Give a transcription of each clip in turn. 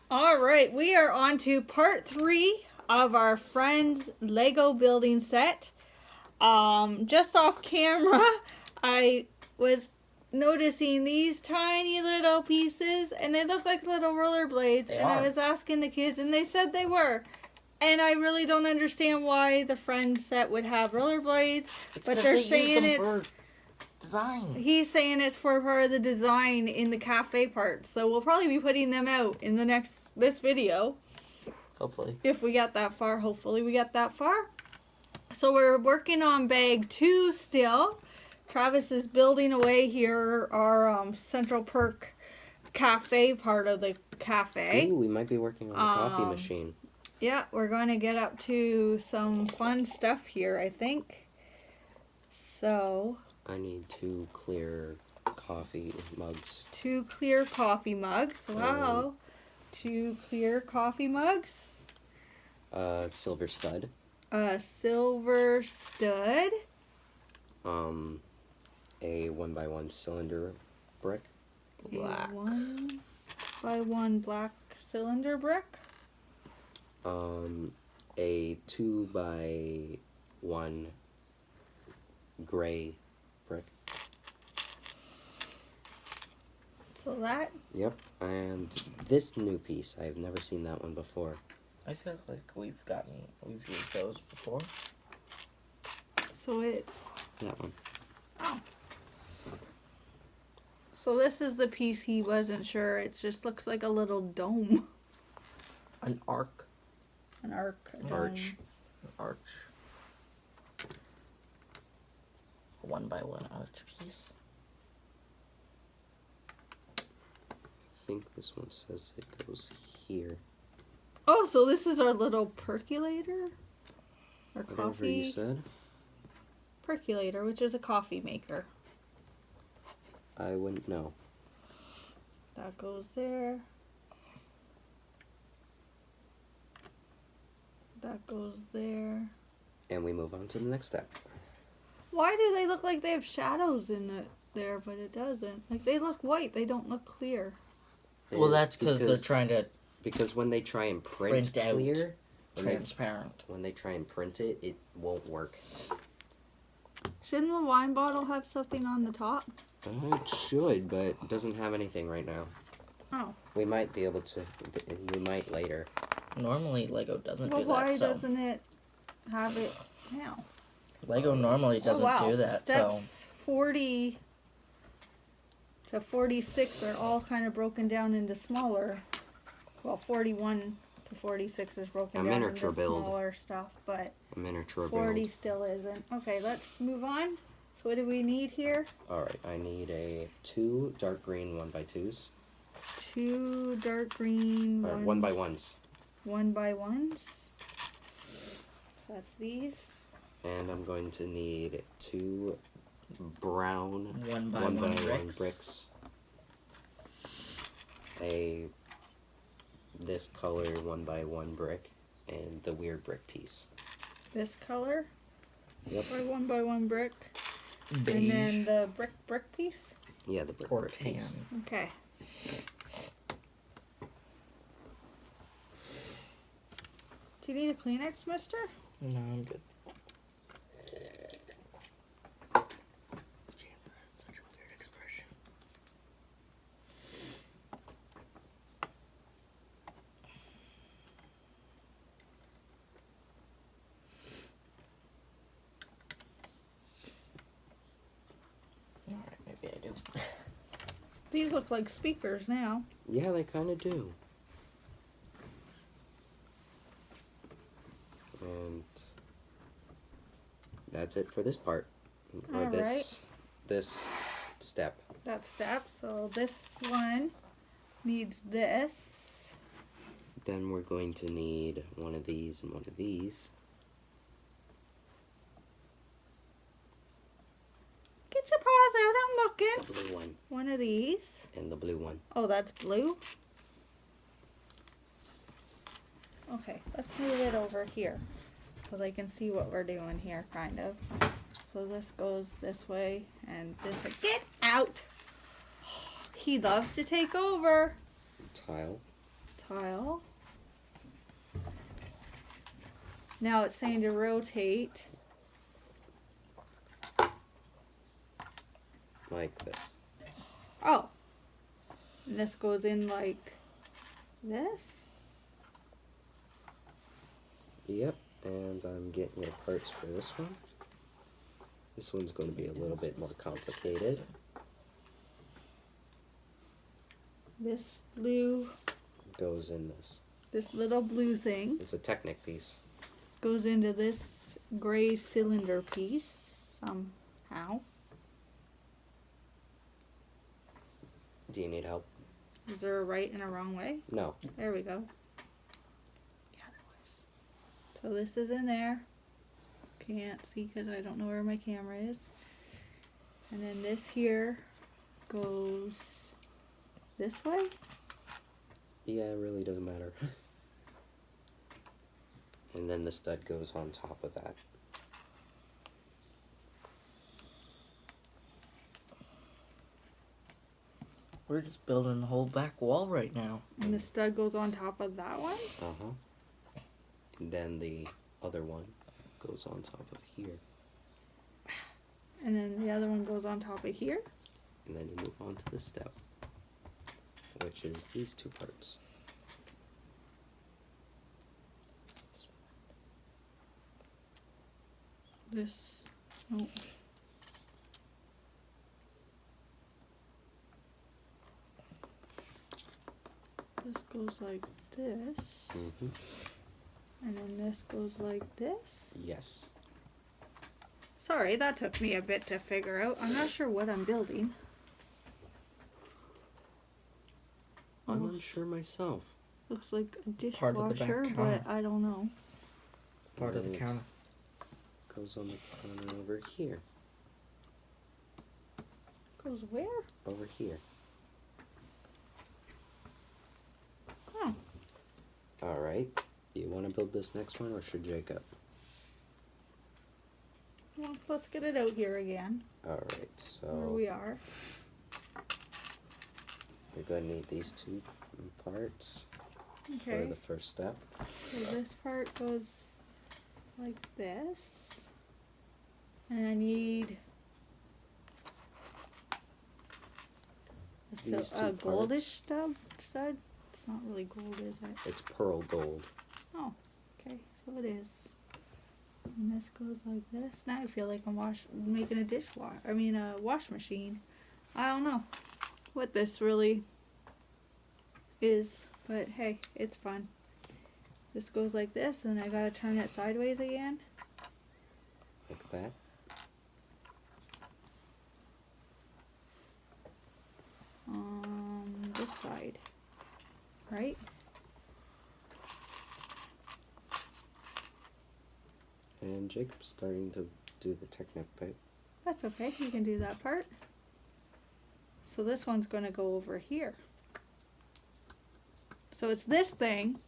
All right, we are on to part 3 of our friend's Lego building set. Just off camera, I was noticing these tiny little pieces, and they look like little rollerblades. They and are. I was asking the kids, and they said they were. And I really don't understand why the friend set would have rollerblades, It's but 'cause they're they use saying them it's. for design. He's saying it's for part of the design in the cafe part, so we'll probably be putting them out in this video. Hopefully. If we get that far, hopefully we get that far. So we're working on bag 2 still. Travis is building away here our Central Perk cafe part of the cafe. Ooh, we might be working on the coffee machine. Yeah, we're going to get up to some fun stuff here, I think. So I need 2 clear coffee mugs. 2 clear coffee mugs. Wow. 2 clear coffee mugs. Silver stud. A silver stud. A 1x1 cylinder brick. Black. A 1x1 black cylinder brick. A 2x1 gray brick. So that. Yep. And this new piece, I've never seen that one before. I feel like we've used those before. So it's. That one. Oh. So this is the piece he wasn't sure. It just looks like a little dome. An arc. An arc. A dome. Arch. An arch. A 1x1 arch piece. I think this one says it goes here. Oh, so this is our little percolator? Our Whatever coffee you said. percolator, which is a coffee maker. I wouldn't know. That goes there. That goes there. And we move on to the next step. Why do they look like they have shadows in it there, but it doesn't? Like, they look white. They don't look clear. Well, that's because they're trying to Because when they try and print out clear, transparent. when they try and print it, it won't work. Shouldn't the wine bottle have something on the top? It should, but it doesn't have anything right now. Oh. We might be able to. We might later. Normally, Lego doesn't Well, do why that. So doesn't it have it now? Lego normally doesn't do that. Steps 40 to 46 are all kind of broken down into smaller. Well, 41 to 46 is broken down miniature into build. smaller stuff, but A miniature 40 build. still isn't. Okay, let's move on. So what do we need here? Alright, I need 2 dark green 1x2s. 2 dark green, Or 1x1s. 1x1s. So that's these. And I'm going to need 2 brown 1x1 bricks. This color 1x1 brick. And the weird brick piece. This color. Yep. By 1x1 brick. Beige. And then the brick piece. Yeah, the brick, Or brick tan. piece. Okay. Do you need a Kleenex, mister? No, I'm good. That's such a weird expression. Alright, maybe I do. These look like speakers now. Yeah, they kind of do. And that's it for this part. Or Alright. this step. That step. So this one needs this. Then we're going to need one of these and one of these. Get your paws out. I'm looking. The blue one One of these. and the blue one. Oh, that's blue. Okay, let's move it over here so they can see what we're doing here, kind of. So this goes this way and this way. Get out! He loves to take over. tile. Now it's saying to rotate. Like this. Oh. And this goes in like this? Yep, and I'm getting your parts for this one. This one's going to be a little bit more complicated. This blue, Goes in this little blue thing it's a Technic piece. goes into this gray cylinder piece somehow. Do you need help? Is there a right and a wrong way? No. There we go. So this is in there. Can't see because I don't know where my camera is. And then this here goes this way. Yeah, it really doesn't matter. And then the stud goes on top of that. We're just building the whole back wall right now. And the stud goes on top of that one. Uh-huh. And then the other one goes on top of here. And then the other one goes on top of here. And then you move on to the step, which is these two parts. This. Oh. This goes like this. Mm-hmm. And then this goes like this. Yes. Sorry, that took me a bit to figure out. I'm not sure what I'm building. I'm Looks- unsure myself. Looks like a Part of the back dishwasher, counter. but I don't know. Part of the Right. counter. Goes on the counter over here. Goes where? Over here. Oh, Alright. Do you want to build this next one or should Jacob? well, let's get it out here again. Alright, Where so we are. you're going to need these two parts for Okay. the first step. So this part goes like this. And I need These a two goldish parts. stud. It's not really gold, is it? It's pearl gold. Oh, okay, so it is. And this goes like this. Now I feel like I'm making a wash machine. I don't know what this really is, but hey, it's fun. This goes like this, and I gotta turn it sideways again. Like that. This side, right? And Jacob's starting to do the Technic bit. That's okay, you can do that part. So this one's gonna go over here. So it's this thing,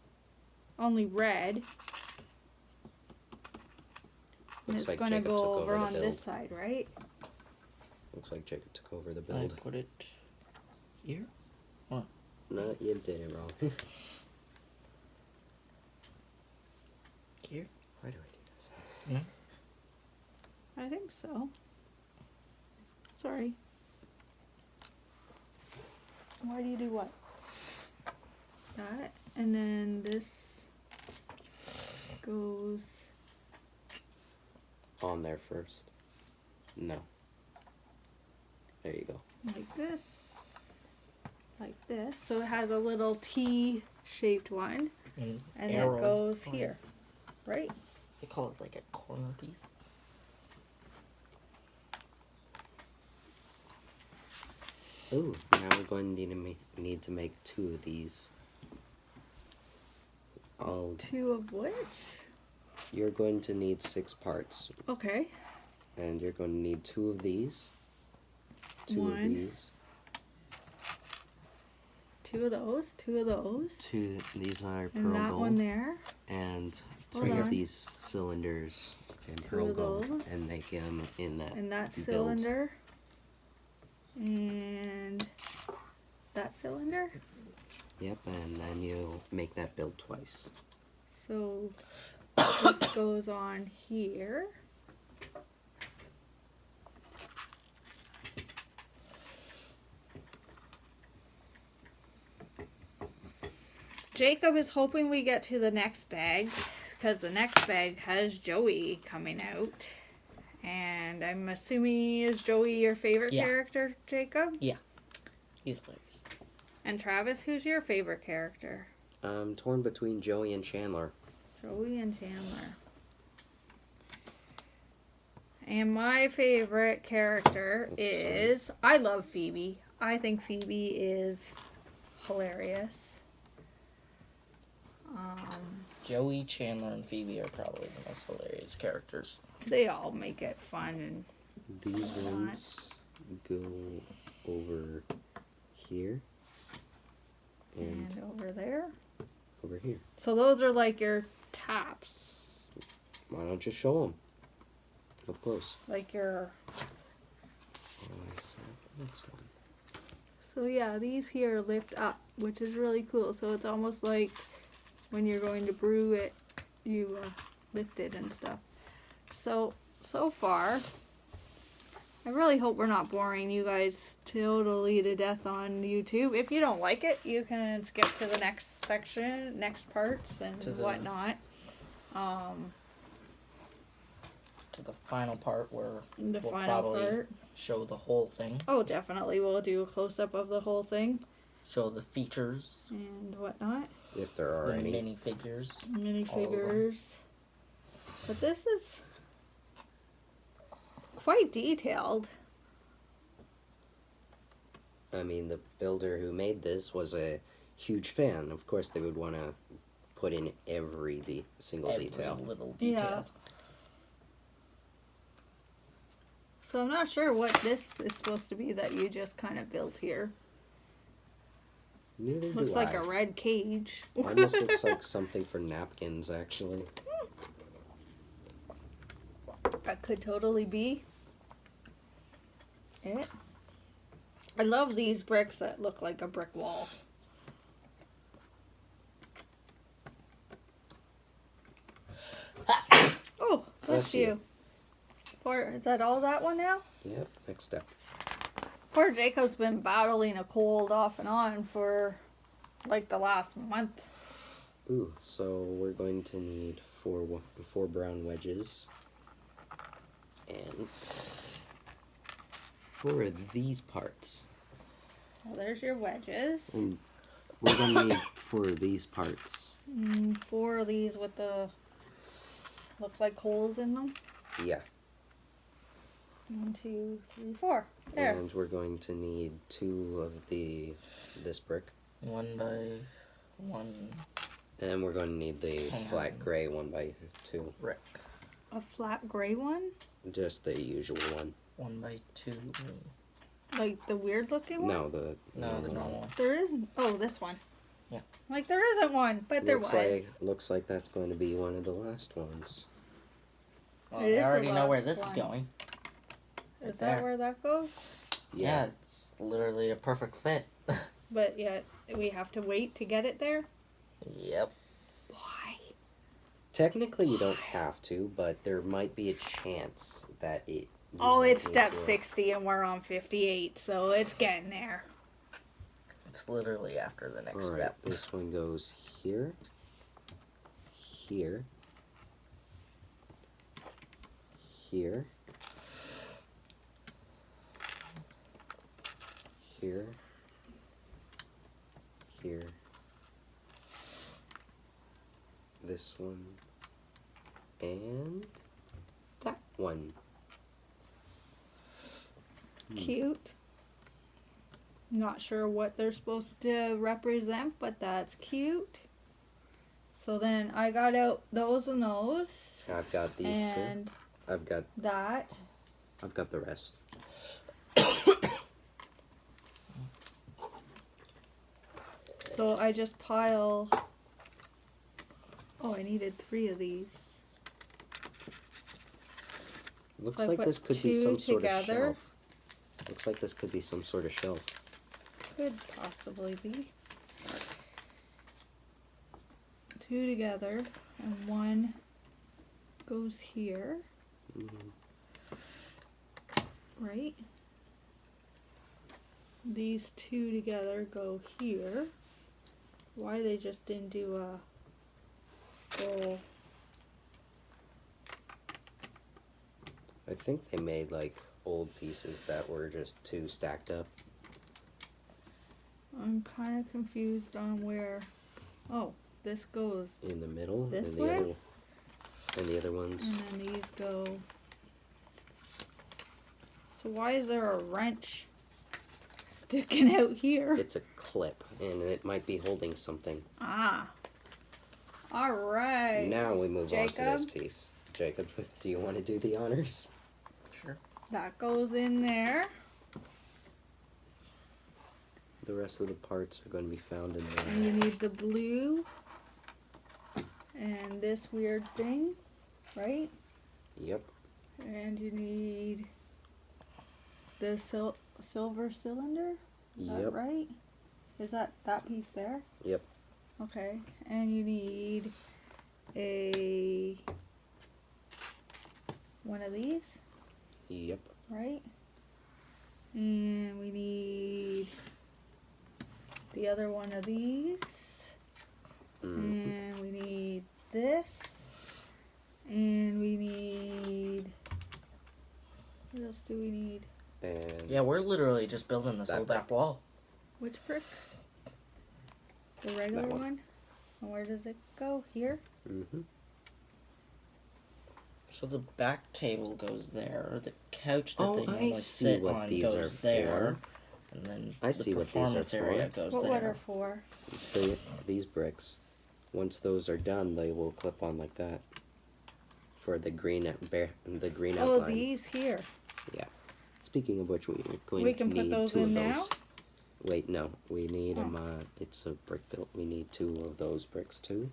only red. And Looks it's like gonna Jacob go took over over the on build. this side, right? Looks like Jacob took over the I build. put it here. No, you did it wrong. Here. Why do I do this? Yeah. I think so. Sorry. Why do you do what? That, and then this goes On there first. No. There you go. like this, like this. So it has a little T-shaped one, And and arrow it goes on here, right? They call it like a corner piece. Ooh, now we're going to need to make two of these. Two of which? You're going to need 6 parts, Okay. and you're going to need 2 of these, 2 One. of these, Two of those. Two of those. 2. These are And pearl that gold, one there. and Hold 3 on. of these cylinders in 2 pearl of gold, those. and make them in that. And that build. cylinder. And that cylinder. Yep, and then you make that build twice. So this goes on here. Jacob is hoping we get to the next bag because the next bag has Joey coming out. And I'm assuming, is Joey your favorite Yeah. character, Jacob? He's hilarious. And Travis, who's your favorite character? I'm torn between Joey and Chandler. Joey and Chandler. And my favorite character is... I love Phoebe. I think Phoebe is hilarious. Joey, Chandler, and Phoebe are probably the most hilarious characters. They all make it fun. And These ones go over here and over there. over here. So those are like your tops. Why don't you show them up close? Like your... Oh, I saw the next one. So yeah, these here lift up, which is really cool. So it's almost like when you're going to brew it, you lift it and stuff. So far, I really hope we're not boring you guys totally to death on YouTube. If you don't like it, you can skip to the next section, next parts and whatnot. To the final part where The we'll final probably part. show the whole thing. Oh, definitely. We'll do a close-up of the whole thing Show the features, and whatnot. If there are the any. minifigures. Minifigures. But this is quite detailed. I mean, the builder who made this was a huge fan. Of course, they would want to put in every single Every detail. little detail. Yeah. So I'm not sure what this is supposed to be that you just kind of built here. Neither Looks do like I. a red cage. Almost looks like something for napkins, actually. That could totally be it. I love these bricks that look like a brick wall. Oh, bless you. Is that all that one now? Yep, next step. Poor Jacob's been battling a cold off and on for like the last month. Ooh, so we're going to need four brown wedges. And for these parts, Well, there's your wedges. and we're going to need for these parts. 4 of these with the look like holes in them. Yeah. 1, 2, 3, 4. There. And we're going to need 2 of this brick. 1 by 1 And we're going to need the flat gray 1x2. brick. A flat gray one? Just the usual one. 1 by 2. Like the weird looking one? No, the No, the normal one. There isn't. Oh, this one. Yeah. Like there isn't one, but there was. Looks like that's going to be one of the last ones. Well, It is I the already know where last this one. is going. Is that there. where that goes? Yeah, it's literally a perfect fit. But yet we have to wait to get it there? Yep. Why? Technically, you don't have to, but there might be a chance that it. you Oh, might it's need step to- 60 and we're on 58, so it's getting there. It's literally after the next All right, step. this one goes here, here, here, here, here, this one, and That one. cute. Not sure what they're supposed to represent, but that's cute. So then I got out those and those. I've got these and two. I've got that. the rest. So I just pile. Oh, I needed 3 of these. Looks So I like put this could be 2 some sort of together. two together, and one goes here, Mhm. right? These two together go here. Why they just didn't do a full? I think they made like old pieces that were just two stacked up. I'm kind of confused on where. Oh, this goes, In the middle, This and the way? other, and the other ones. and then these go. So why is there a wrench sticking out here? It's a clip, and it might be holding something. Ah. All right. Now we move on to this Jacob? piece. Jacob, do you want to do the honors? Sure. That goes in there. The rest of the parts are going to be found in And you there. need the blue. And this weird thing, right? Yep. And you need the silver cylinder. Is that Yep. right? Is that piece there? Yep. Okay. And you need a one of these, Yep. right? And we need the other one of these. Mm. And we need this. And we need. What else do we need? And Yeah, we're literally just building this That whole back brick. wall. Which brick? The regular one. one? And where does it go? Here? Mhm. So the back table goes there. The couch that Oh, they I normally see sit what on these goes are there. for. And then I the see what these are performance area for. goes What there. are for? These bricks. Once those are done, they will clip on like that. For the green Oh, outline. these here. Speaking of which, we're going We to can put need those two of in those. now? Wait, no. We need Oh. it's a brick built. We need two of those bricks too.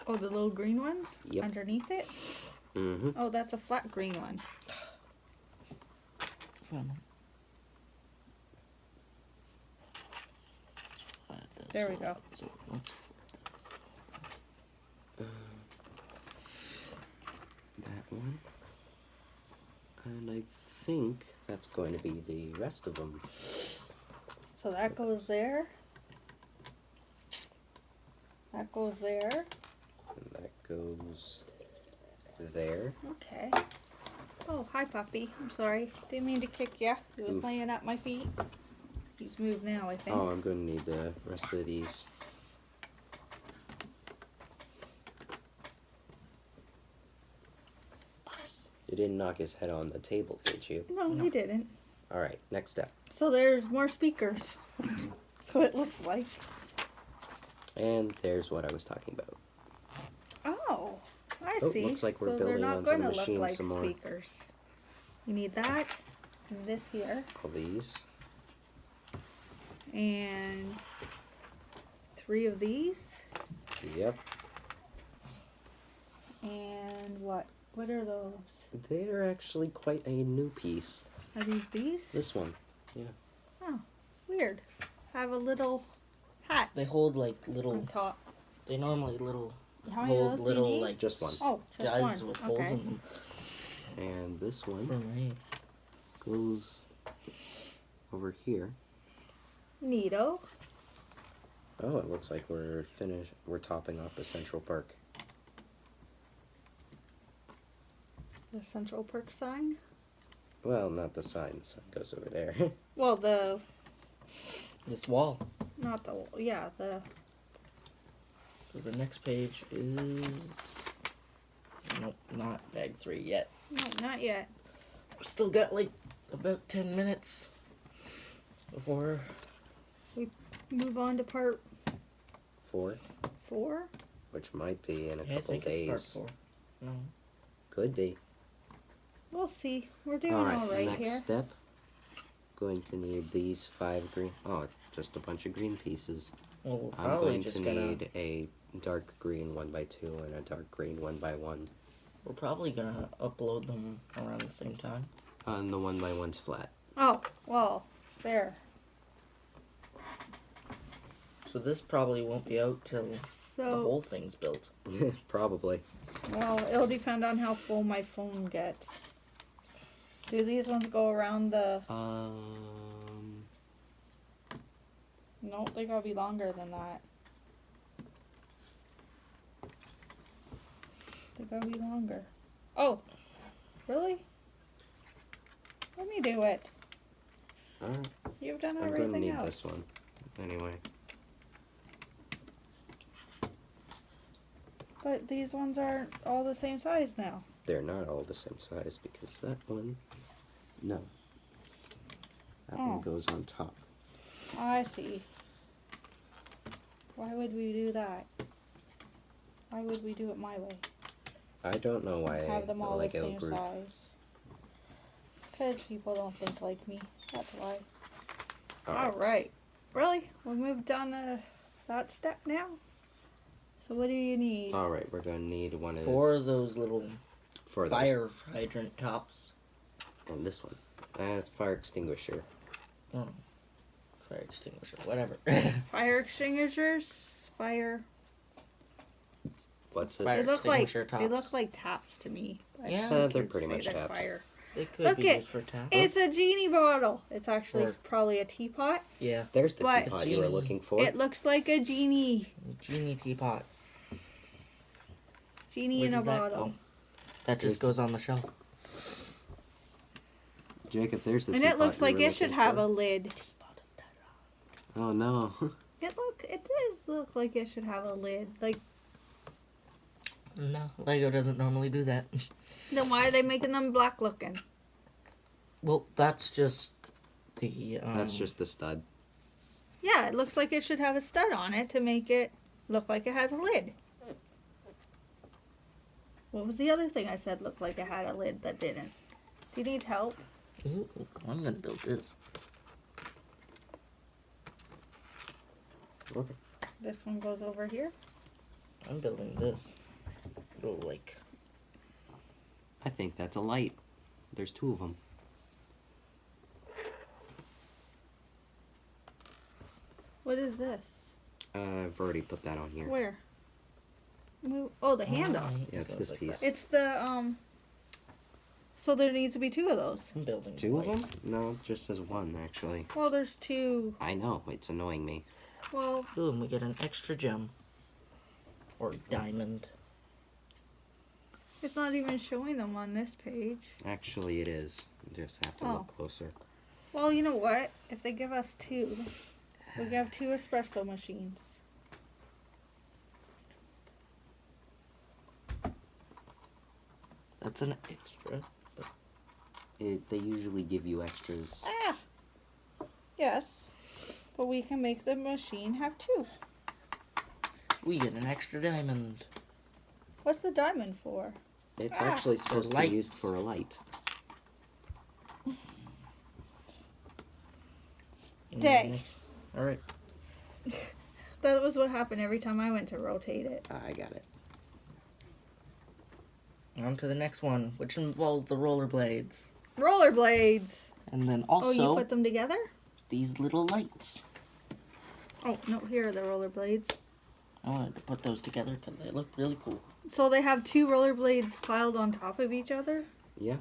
Oh, the little green ones? Yep. Underneath it? Mm-hmm. Oh, that's a flat green one. Fun. Flat this There we one. go. So let's flip this. That one. And I think that's going to be the rest of them. So that goes there. That goes there. And that goes there. Okay. Oh, hi, puppy. I'm sorry. Didn't mean to kick ya. He was Oof. laying at my feet. He's moved now, I think. Oh, I'm going to need the rest of these. You didn't knock his head on the table, did you? No, he didn't. All right, next step. So there's more speakers. So it looks like. And there's what I was talking about. Oh, I Oh, see. looks like we're so they're building not onto going the to look machine like some more. speakers. You need that, and this here, All these. and 3 of these, Yep. and what? What are those? They are actually quite a new piece. Are these? This one. Weird. Have a little hat They hold like little. on top. They normally little How many of hold those do you little need? like Just one. Oh, just studs one. with holes Okay. in them. And this one For me. goes over here. Neato. Oh, it looks like we're finished. We're topping off the Central Park. The Central Perk sign. Well, not the sign. The sign goes over there. Well, the This wall. not the the Because the next page is. Nope, not bag 3 yet. no, not yet. We still got like about 10 minutes before. Move on to part 4, 4. which might be in a Yeah, I couple think days. it's part 4. No. Could be. We'll see. We're doing All all right next here. step. Going to need these 5 green. Oh, just a bunch of green pieces. Well, we're I'm probably going just to gonna. need a dark green 1x2 and a dark green 1x1. We're probably gonna upload them around the same time. And the 1x1's flat. Oh, well, there. So this probably won't be out till The So, whole thing's built. Probably. well, it'll depend on how full my phone gets. Do these ones go around the... No, they gotta be longer than that. They gotta be longer. Oh, really? Let me do it. Alright. You've done I'm going to everything need else. this one. Anyway. But these ones aren't all the same size now. They're not all the same size because that one... No. That Oh. one goes on top. I see. Why would we do that? Why would we do it my way? I don't know why Have them the all the Lego same group... size. Because people don't think like me. That's why. Alright. Really? We moved on to that step now? So what do you need? Alright, we're going to need one of the... 4 of those little For those. fire hydrant tops. And this one. That's fire extinguisher. Oh. Fire extinguisher, whatever. Fire extinguishers? Fire... What's it? Fire They look like extinguisher they tops. look like taps to me. I Yeah. think They're you'd pretty say much they're taps. Fire. They could Look be it. used for taps. It's a genie bottle. It's actually Or- probably a teapot. Yeah. There's the But- teapot you were Genie. looking for. It looks like a genie. Genie teapot. Genie Where in a does that bottle. go? That just There's- goes on the shelf. Jacob, there's the And teapot it looks you like were it should looking have for. a lid. Oh no. It does look like it should have a lid. Like, No, Lego doesn't normally do that. then why are they making them black looking? Well, that's just the. That's just the stud. Yeah, it looks like it should have a stud on it to make it look like it has a lid. What was the other thing I said looked like it had a lid that didn't? Do you need help? Ooh, I'm gonna build this. Okay. This one goes over here. I'm building this. Little like. I think that's a light. There's 2 of them. What is this? I've already put that on here. Where? Oh, the handle. Yeah, it's this piece. It's the, so there needs to be 2 of those. I'm building 2 of lights. them? No, just as 1 actually. Well, there's 2. I know, it's annoying me. Well, Ooh, and we get an extra gem. Or diamond. it's not even showing them on this page. Actually, it is. You just have to Oh. look closer. Well, you know what? If they give us 2, we have 2 espresso machines. That's an extra. They usually give you extras. Ah! Yes. But we can make the machine have 2. We get an extra diamond. What's the diamond for? It's Ah. actually supposed to be lights. used for a light. Stay. Alright. That was what happened every time I went to rotate it. I got it. On to the next one, which involves the rollerblades. Rollerblades! And then Oh, you also put them together? these little lights. Oh, no, here are the rollerblades. I wanted to put those together because they look really cool. So they have 2 rollerblades piled on top of each other? Yeah.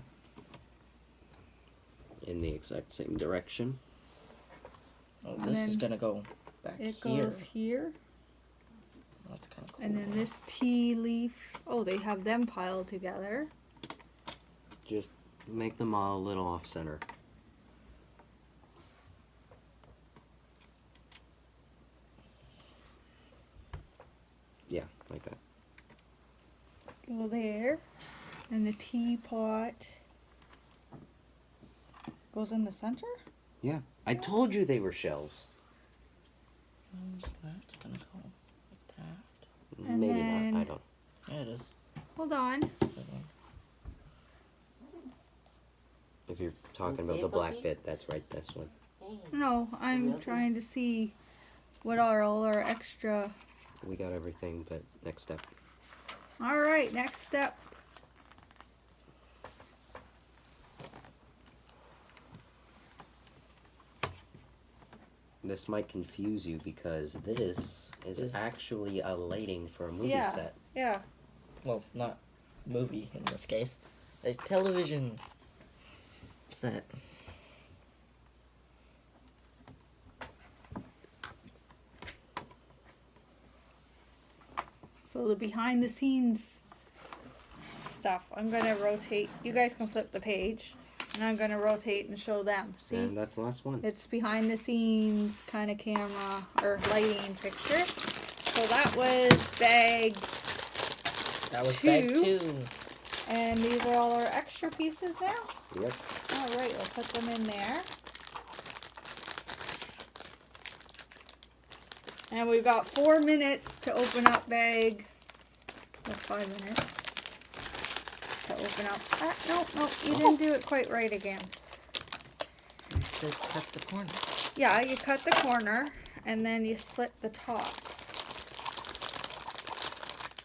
In the exact same direction. Oh, And this is then gonna go back It here. goes here. That's kind of cool. And then this tea leaf. Oh, they have them piled together. Just make them all a little off center. Yeah, like that. Go there. And the teapot goes in the center? Yeah. I told you they were shelves. And that's gonna go like that. And Maybe then- not. I don't. Yeah, it is. Hold on. That one. If you're talking about the black bit, that's right, this one. No, I'm trying to see what are all our extra. We got everything, but next step. Alright, next step. This might confuse you because this is This- actually a lighting for a movie Yeah. set. Yeah. Well, not movie in this case. A television set. So the behind the scenes stuff. I'm gonna rotate. You guys can flip the page, and I'm gonna rotate and show them. See, And that's the last one. it's behind the scenes kind of camera or lighting picture. So that was bag, That was bag Two. 2. and these are all our extra pieces now. Yep. All right, we'll put them in there. And we've got 4 minutes to open up bag. Or 5 minutes to open up. No, you didn't do it quite right again. You said cut the corner. Yeah, you cut the corner and then you slit the top.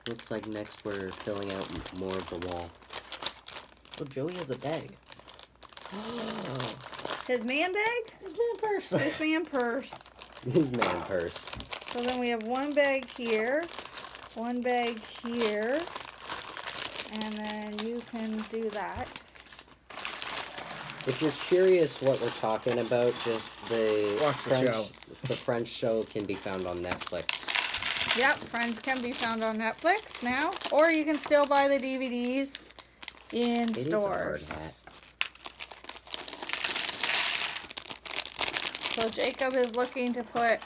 Looks like next we're filling out more of the wall. Oh, Joey has a bag. His man bag? His man purse. His man purse. His man purse. So then we have one bag here, one bag here, and then you can do that. If you're curious what we're talking about, just Watch the show. The French show can be found on Netflix. Yep, Friends can be found on Netflix now, or you can still buy the DVDs in It is a hard stores. hat. So Jacob is looking to put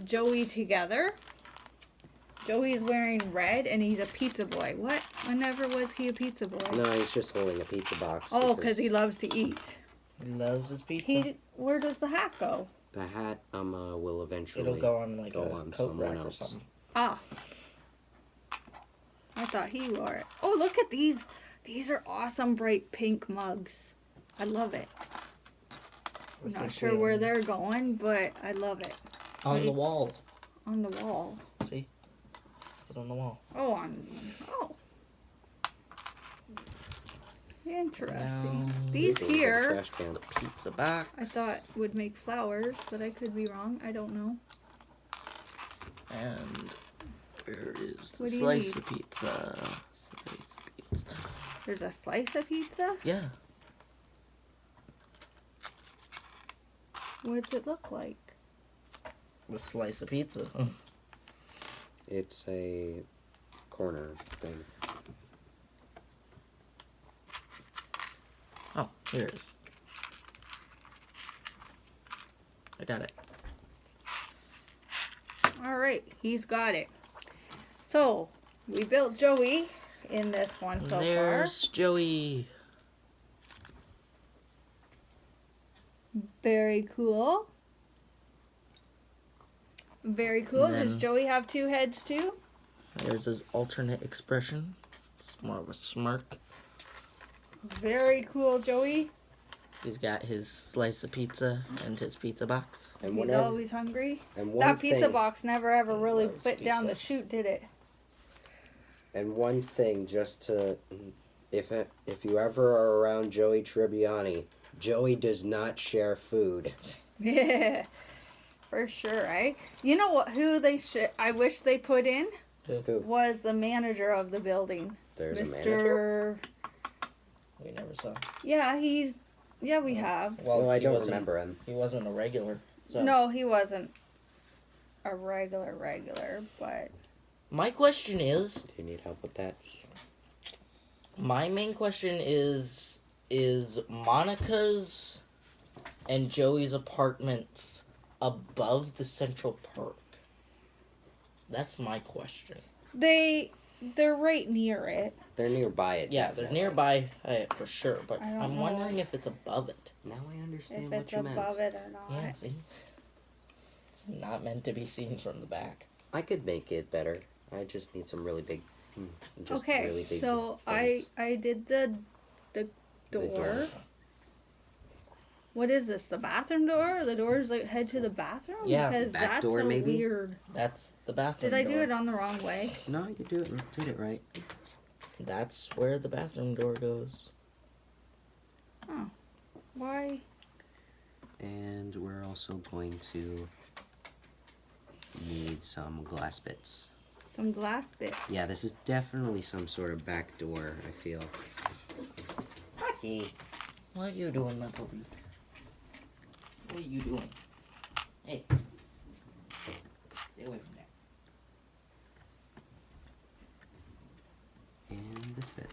Joey together. Joey's wearing red and he's a pizza boy. What? Whenever was he a pizza boy? No, he's just holding a pizza box. Oh, because he loves to eat. He loves his pizza. Where does the hat go? The hat will eventually. It'll go on like go a on coat someone rack or else. something. Ah. I thought he wore it. Oh, look at these. These are awesome bright pink mugs. I love it. I'm What's not this sure way where on- they're going, but I love it. On the Wait. wall. On the wall. See? It's on the wall. Oh. Interesting. Now- These Looking for the here, trash can. Pizza box. I thought would make flowers, but I could be wrong. I don't know. And where is the What do you slice need? of pizza? Slice of pizza. There's a slice of pizza. Yeah. What does it look like? A slice of pizza. It's a corner thing. Oh, here it is. I got it. All right, he's got it. So we built Joey in this one so There's Joey. far. Very cool. Very cool. And Does then- Joey have two heads too? There's his alternate expression. It's more of a smirk. Very cool, Joey. He's got his slice of pizza and his pizza box. And He's whenever, always hungry. and one That pizza thing, box never ever He really loves fit down the pizza. chute, did it? And one thing, just to, if you ever are around Joey Tribbiani, Joey does not share food. Yeah, for sure, right? You know what? Who they should? I wish they put in Who? was the manager of the building, There's a manager. We never saw. Yeah, he's. Yeah, we have. Well, I he don't wasn't- remember him. He wasn't a regular. So No, he wasn't a regular, but my question is, Do you need help with that? my main question is Monica's and Joey's apartments above the Central Park? That's my question. they're right near it. They're nearby it. Yeah, they're definitely. nearby for sure, but I don't I'm know. wondering if it's above it. Now I understand If what it's you meant. above it or not. Yeah, see? It's not meant to be seen from the back. I could make it better. I just need some really big. Just Okay, really big so things. I did the The door. What is this? The bathroom door? The doors that head to the bathroom? Yeah, because back that's door, so maybe? weird. That's the bathroom Did I do door. it on the wrong way? No, you did it right. That's where the bathroom door goes. Why? And we're also going to need some glass bits. Some glass bits. Yeah, this is definitely some sort of back door, I feel. Rocky, what are you doing, my puppy? What are you doing? Hey. Stay away from there. And this bit.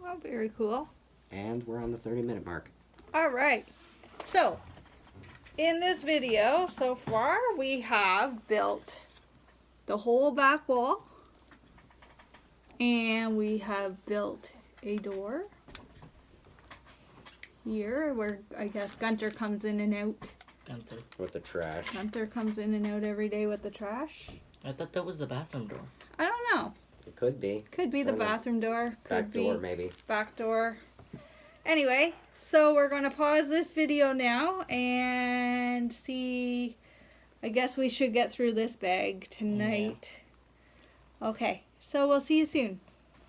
Oh, very cool. And we're on the 30-minute mark. All right. So, in this video so far, we have built the whole back wall. And we have built a door here where I guess Gunter comes in and out. Gunther. With the trash. Gunter comes in and out every day with the trash. I thought that was the bathroom door. I don't know. It could be. Could be the Or the bathroom door. Could Back be door, maybe. back door. Anyway, so we're going to pause this video now and see. I guess we should get through this bag tonight. Okay, so we'll see you soon.